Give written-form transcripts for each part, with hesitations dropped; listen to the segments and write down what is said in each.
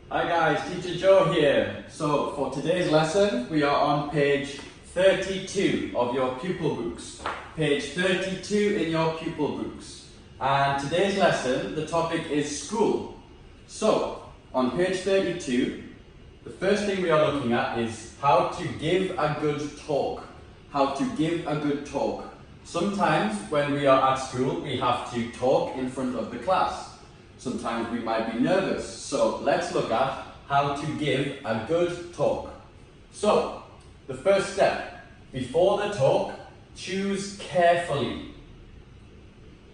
Hi guys, Teacher Joe here. So for today's lesson, we are on page 32 of your pupil books. Page 32 in your pupil books. And today's lesson, the topic is school. So on page 32, the first thing we are looking at is how to give a good talk. How to give a good talk. Sometimes when we are at school, we have to talk in front of the class. Sometimes we might be nervous, so let's look at how to give a good talk. So, the first step, before the talk, choose carefully.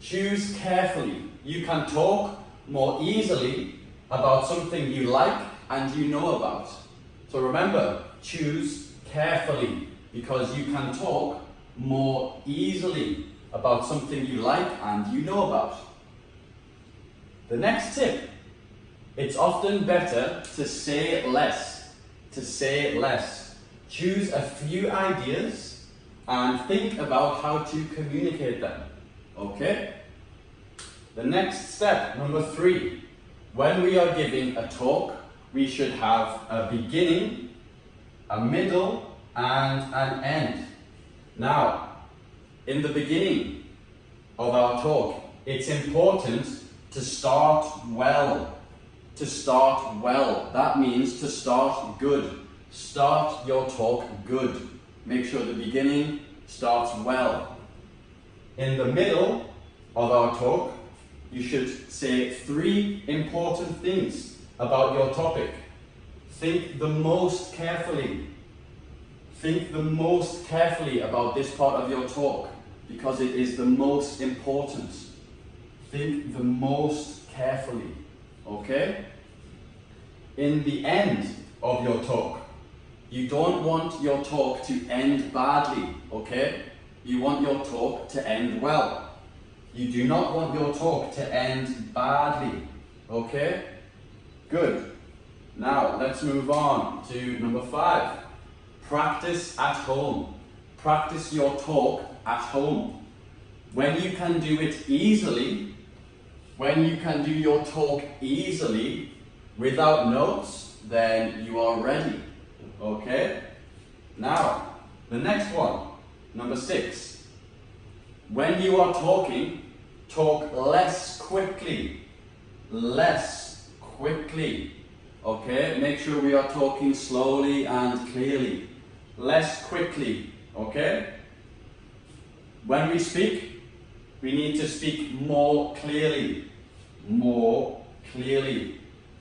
Choose carefully. You can talk more easily about something you like and you know about. So remember, choose carefully because you can talk more easily about something you like and you know about. The next tip, it's often better to say less. To say less. Choose a few ideas and think about how to communicate them. Okay? The next step, number 3. When we are giving a talk, we should have a beginning, a middle, and an end. Now, in the beginning of our talk, it's important to start well. To start well. That means to start good. Start your talk good. Make sure the beginning starts well. In the middle of our talk, you should say 3 important things about your topic. Think the most carefully. Think the most carefully about this part of your talk because it is the most important. Think the most carefully, okay? In the end of your talk, you don't want your talk to end badly, okay? You want your talk to end well. You do not want your talk to end badly, okay? Good. Now, let's move on to number 5. Practice at home. Practice your talk at home. When you can do it easily, when you can do your talk easily, without notes, then you are ready, okay? Now, the next one, number 6. When you are talking, talk less quickly, okay? Make sure we are talking slowly and clearly, less quickly, okay? When we speak, we need to speak more clearly,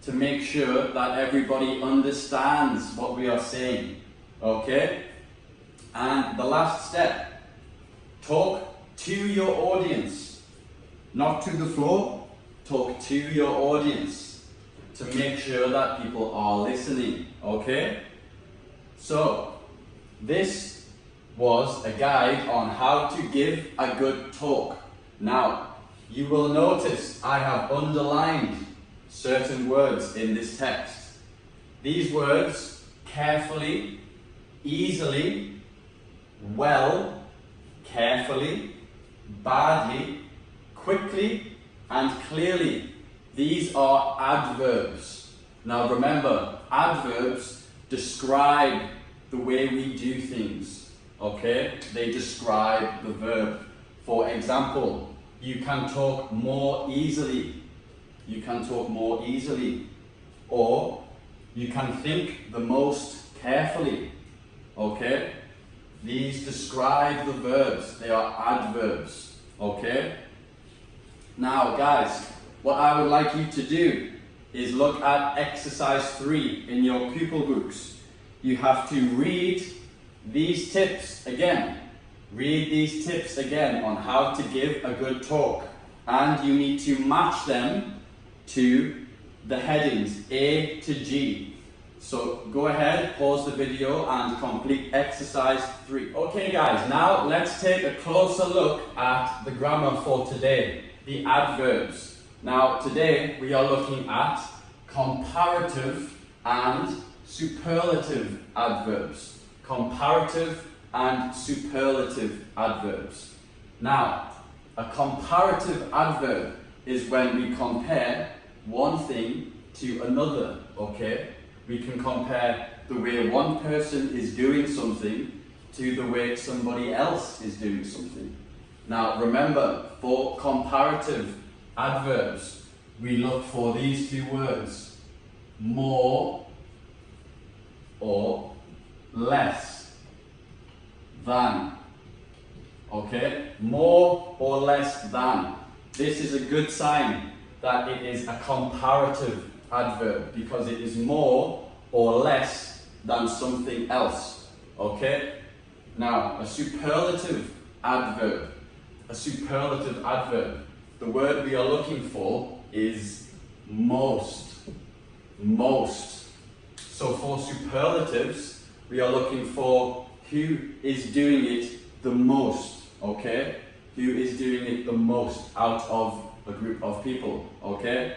to make sure that everybody understands what we are saying, okay? And the last step, talk to your audience, not to the floor, talk to your audience to make sure that people are listening, okay? So, this was a guide on how to give a good talk. Now, you will notice I have underlined certain words in this text. These words, carefully, easily, well, carefully, badly, quickly, and clearly. These are adverbs. Now remember, adverbs describe the way we do things, okay? They describe the verb. For example, you can talk more easily. You can talk more easily. Or you can think the most carefully. Okay? These describe the verbs. They are adverbs. Okay? Now, guys, what I would like you to do is look at exercise 3 in your pupil books. You have to read these tips again. Read these tips again on how to give a good talk. And you need to match them to the headings A to G. So go ahead, pause the video and complete exercise 3. Okay guys, now let's take a closer look at the grammar for today, the adverbs. Now today we are looking at comparative and superlative adverbs. Comparative and superlative adverbs. Now, a comparative adverb is when we compare one thing to another, okay? We can compare the way one person is doing something to the way somebody else is doing something. Now remember, for comparative adverbs, we look for these two words, more or less than. Okay? More or less than. This is a good sign that it is a comparative adverb because it is more or less than something else. Okay? Now, a superlative adverb. A superlative adverb. The word we are looking for is most. Most. So for superlatives, we are looking for who is doing it the most. Okay? Who is doing it the most out of a group of people. Okay?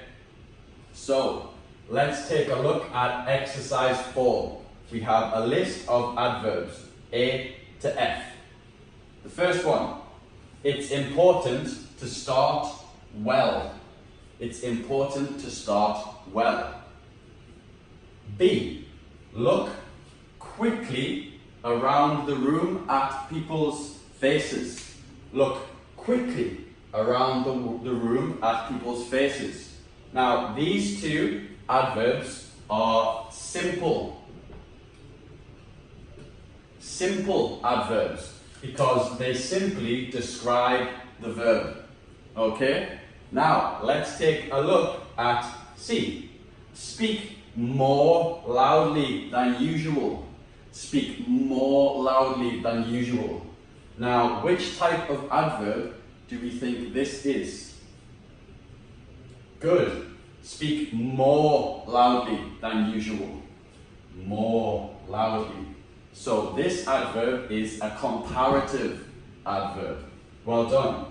So, let's take a look at exercise 4. We have a list of adverbs, A to F. The first one, it's important to start well. It's important to start well. B, look quickly around the room at people's faces. Look quickly around the room at people's faces. Now, these two adverbs are simple. Simple adverbs because they simply describe the verb. Okay? Now, let's take a look at C. Speak more loudly than usual. Speak more loudly than usual. Now, which type of adverb do we think this is? Good. Speak more loudly than usual. More loudly. So this adverb is a comparative adverb. Well done.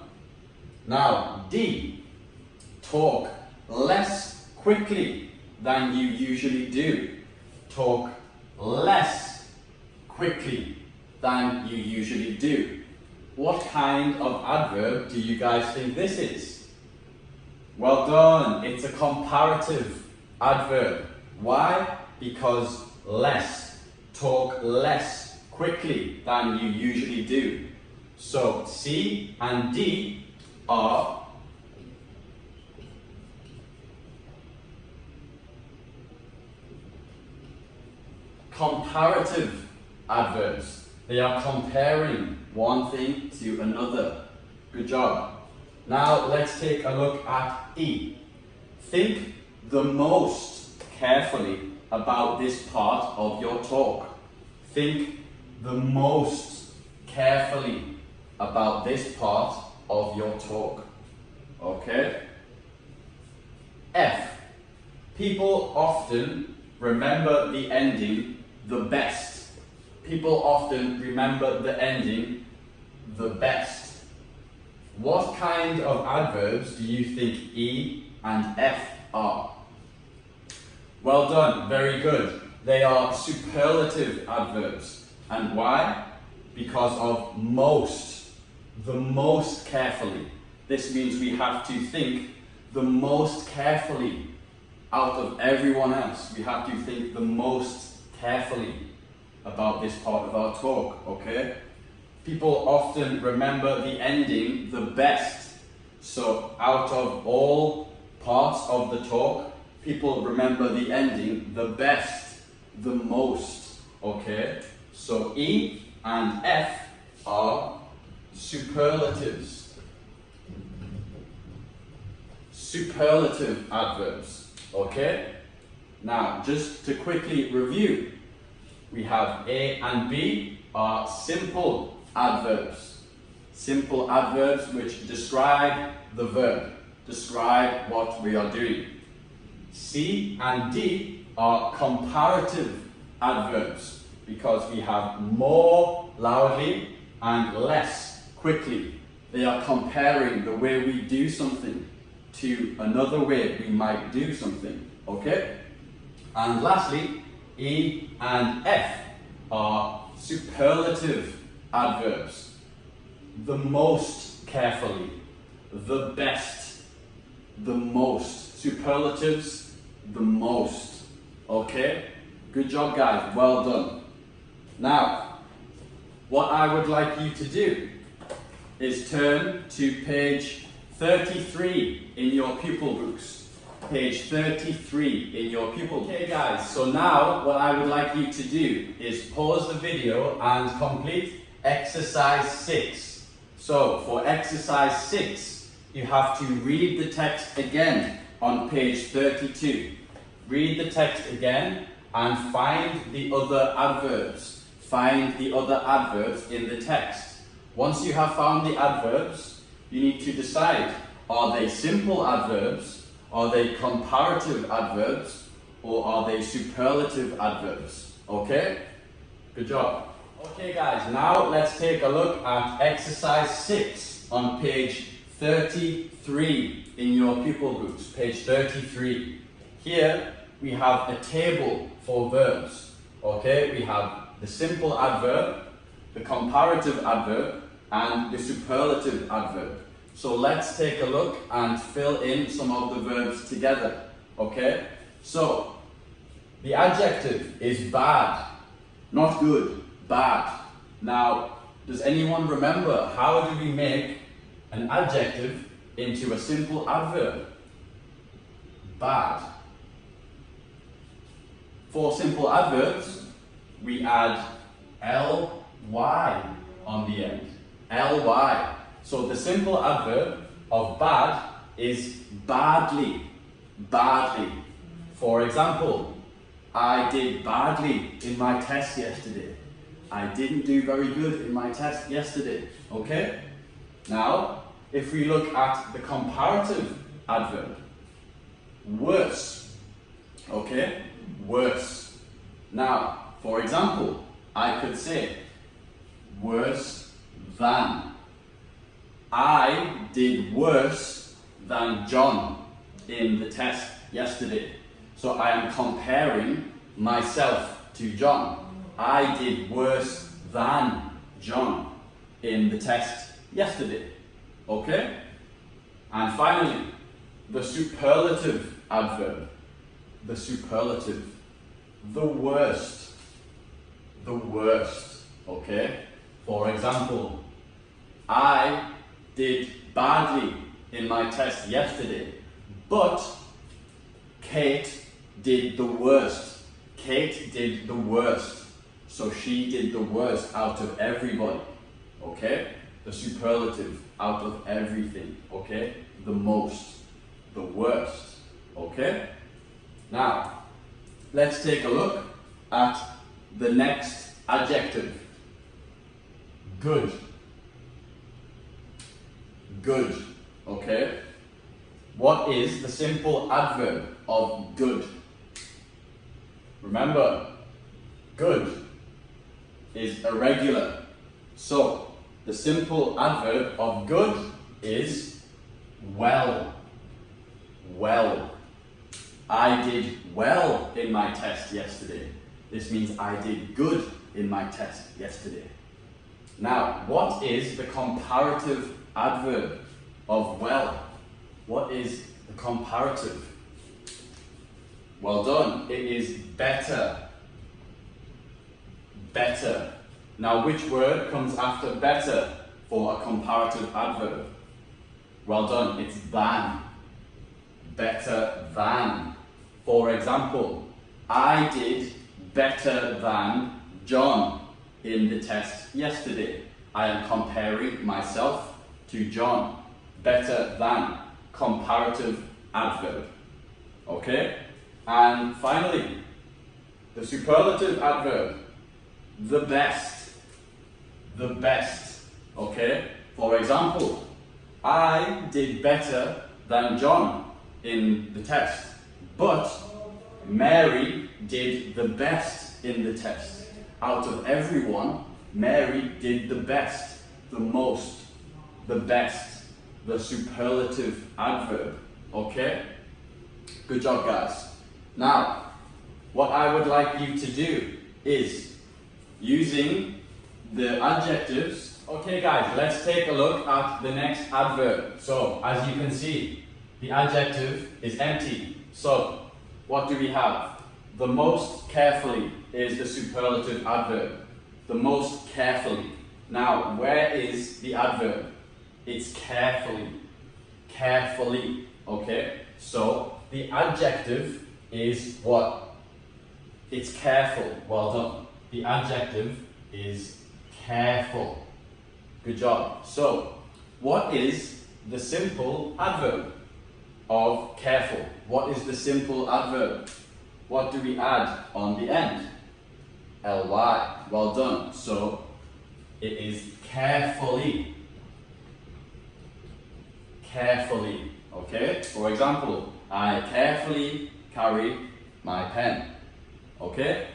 Now, D. Talk less quickly than you usually do. Talk less quickly than you usually do. What kind of adverb do you guys think this is? Well done. It's a comparative adverb. Why? Because less. Talk less quickly than you usually do. So C and D are comparative adverbs. They are comparing one thing to another. Good job. Now let's take a look at E. Think the most carefully about this part of your talk. Think the most carefully about this part of your talk. Okay? F. People often remember the ending the best. People often remember the ending the best. What kind of adverbs do you think E and F are? Well done, very good. They are superlative adverbs. And why? Because of most. The most carefully. This means we have to think the most carefully out of everyone else. We have to think the most carefully about this part of our talk, okay? People often remember the ending the best. So out of all parts of the talk, people remember the ending the best, the most, okay? So E and F are superlatives. Superlative adverbs, okay? Now, just to quickly review, we have A and B are simple adverbs. Simple adverbs which describe the verb, describe what we are doing. C and D are comparative adverbs because we have more loudly and less quickly. They are comparing the way we do something to another way we might do something, okay? And lastly, E and F are superlative adverbs. The most carefully, the best, the most. Superlatives the most. Okay? Good job, guys. Well done. Now, what I would like you to do is turn to page 33 in your pupil books. Page 33 in your pupil book. Okay, guys, so now what I would like you to do is pause the video and complete exercise 6. So, for exercise 6, you have to read the text again on page 32. Read the text again and find the other adverbs. Find the other adverbs in the text. Once you have found the adverbs, you need to decide, are they simple adverbs, are they comparative adverbs, or are they superlative adverbs? Okay? Good job. Okay guys, now let's take a look at exercise 6 on page 33 in your pupil books. Page 33. Here we have a table for verbs. Okay, we have the simple adverb, the comparative adverb, and the superlative adverb. So let's take a look and fill in some of the verbs together. Okay, so the adjective is bad, not good, bad. Now, does anyone remember how do we make an adjective into a simple adverb? Bad. For simple adverbs, we add ly on the end. Ly. So the simple adverb of bad is badly. Badly. For example, I did badly in my test yesterday. I didn't do very good in my test yesterday. Okay? Now, if we look at the comparative adverb, worse. Okay? Worse. Now, for example, I could say worse than. I did worse than John in the test yesterday. So I am comparing myself to John. I did worse than John in the test yesterday. Okay? And finally, the superlative adverb. The superlative. The worst. The worst. Okay? For example, I did badly in my test yesterday, but Kate did the worst. Kate did the worst. So she did the worst out of everybody. Okay? The superlative, out of everything. Okay? The most. The worst. Okay? Now, let's take a look at the next adjective. Good. Good. Okay? What is the simple adverb of good? Remember, good is irregular. So, the simple adverb of good is well. Well. I did well in my test yesterday. This means I did good in my test yesterday. Now, what is the comparative adverb of well? What is the comparative? Well done. It is better. Better. Now, which word comes after better for a comparative adverb? Well done. It's than. Better than. For example, I did better than John in the test yesterday. I am comparing myself to John. Better than. Comparative adverb. Okay? And finally, the superlative adverb. The best. The best. Okay? For example, I did better than John in the test, but Mary did the best in the test. Out of everyone, Mary did the best, the most, the best, the superlative adverb. Okay? Good job, guys. Now, what I would like you to do is using the adjectives. Okay, guys, let's take a look at the next adverb. So, as you can see, the adjective is empty. So, what do we have? The most carefully is the superlative adverb. The most carefully. Now, where is the adverb? It's carefully. Carefully. Okay? So, the adjective is what? It's careful. Well done. The adjective is careful. Good job. So, what is the simple adverb of careful? What is the simple adverb? What do we add on the end? ly. Well done. So, it is carefully. Carefully. Okay? For example, I carefully carry my pen. Okay?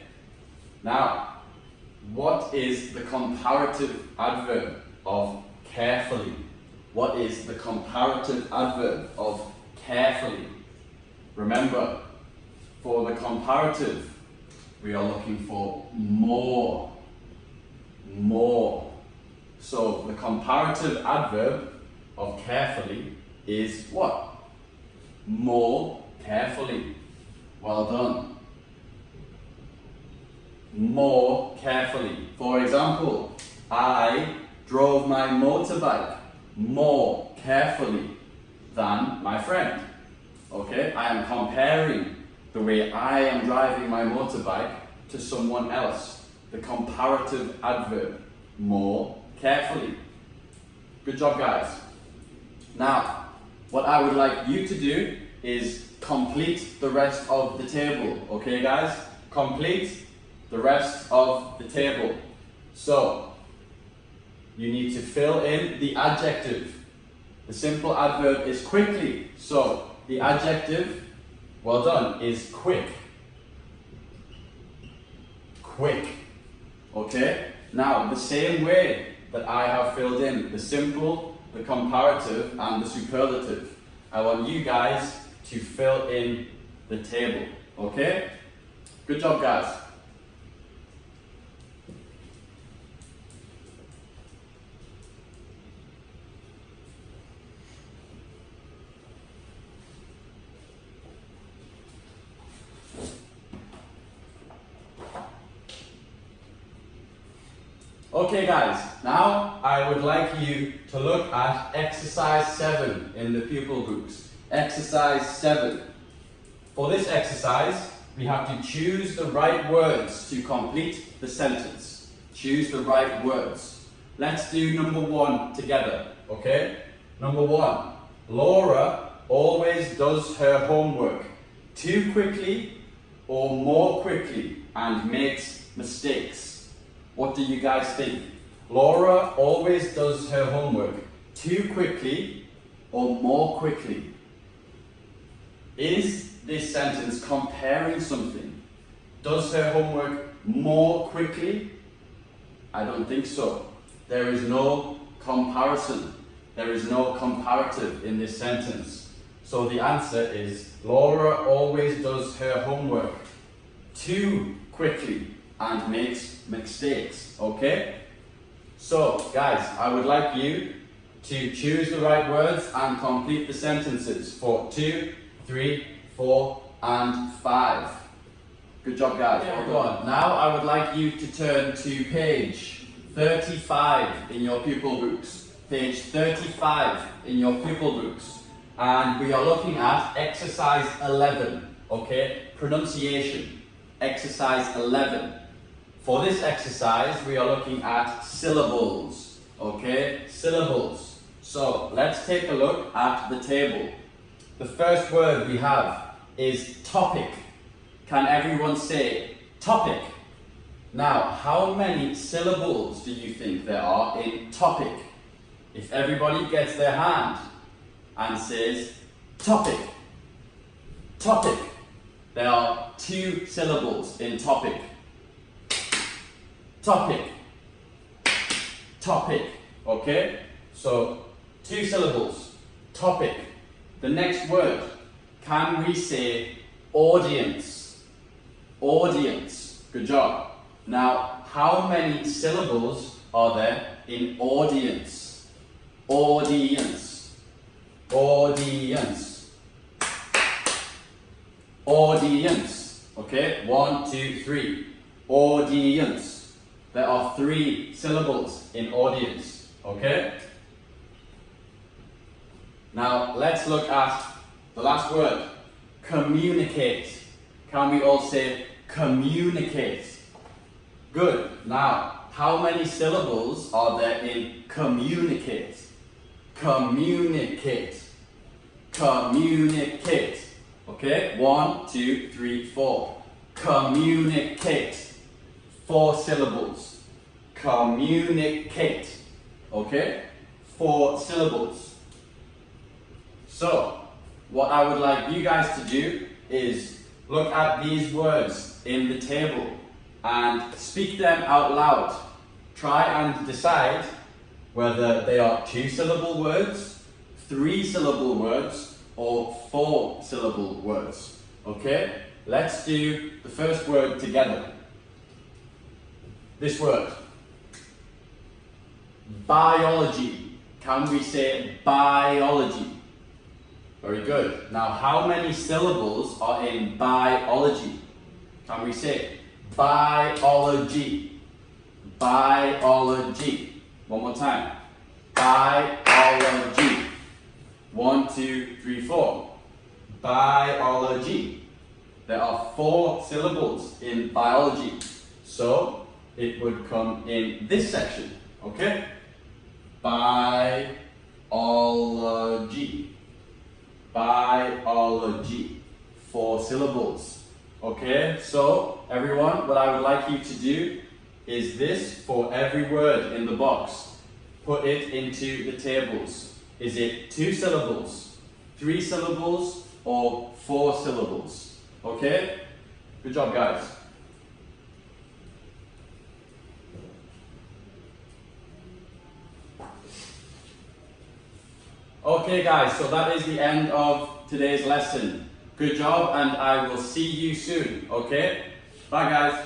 Now, what is the comparative adverb of carefully? What is the comparative adverb of carefully? Remember, for the comparative, we are looking for more. More. So, the comparative adverb of carefully is what? More carefully. Well done. More carefully. For example, I drove my motorbike more carefully than my friend. Okay, I am comparing the way I am driving my motorbike to someone else. The comparative adverb, more carefully. Good job, guys. Now, what I would like you to do is complete the rest of the table. Okay, guys? Complete the rest of the table. So, you need to fill in the adjective. The simple adverb is quickly. So, the adjective, well done, is quick. Quick. Okay? Now, the same way that I have filled in the simple, the comparative, and the superlative, I want you guys to fill in the table. Okay? Good job, guys. Okay guys, now I would like you to look at exercise 7 in the pupil books. Exercise 7. For this exercise, we have to choose the right words to complete the sentence. Choose the right words. Let's do number 1 together, okay? Number 1. Laura always does her homework too quickly or more quickly and makes mistakes. What do you guys think? Laura always does her homework too quickly or more quickly. Is this sentence comparing something? Does her homework more quickly? I don't think so. There is no comparison. There is no comparative in this sentence. So the answer is Laura always does her homework too quickly and makes mistakes, okay? So, guys, I would like you to choose the right words and complete the sentences for 2, 3, 4, and 5. Good job, guys. Well done. Now, I would like you to turn to page 35 in your pupil books. Page 35 in your pupil books. And we are looking at exercise 11, okay? Pronunciation. Exercise 11. For this exercise, we are looking at syllables, okay? Syllables. So, let's take a look at the table. The first word we have is topic. Can everyone say topic? Now, how many syllables do you think there are in topic? If everybody gets their hand and says topic, topic, there are 2 syllables in topic. Topic, topic, okay? So, 2 syllables, topic. The next word, can we say audience? Audience, good job. Now, how many syllables are there in audience? Audience, audience. Audience. Okay, 1, 2, 3. Audience. There are 3 syllables in audience. Okay? Now let's look at the last word. Communicate. Can we all say communicate? Good. Now, how many syllables are there in communicate? Communicate. Communicate. Okay? 1, 2, 3, 4. Communicate. 4 syllables. Communicate. Okay? 4 syllables. So, what I would like you guys to do is look at these words in the table and speak them out loud. Try and decide whether they are 2-syllable words, 3-syllable words, or 4-syllable words. Okay? Let's do the first word together. This word. Biology. Can we say biology? Very good. Now, how many syllables are in biology? Can we say biology? Biology. One more time. Biology. 1, 2, 3, 4. Biology. There are 4 syllables in biology. So, it would come in this section. Okay? Biology. Biology. 4 syllables. Okay, so everyone, what I would like you to do is this for every word in the box. Put it into the tables. Is it 2 syllables, 3 syllables, or 4 syllables? Okay? Good job, guys. Okay guys, so that is the end of today's lesson. Good job, and I will see you soon, okay? Bye guys.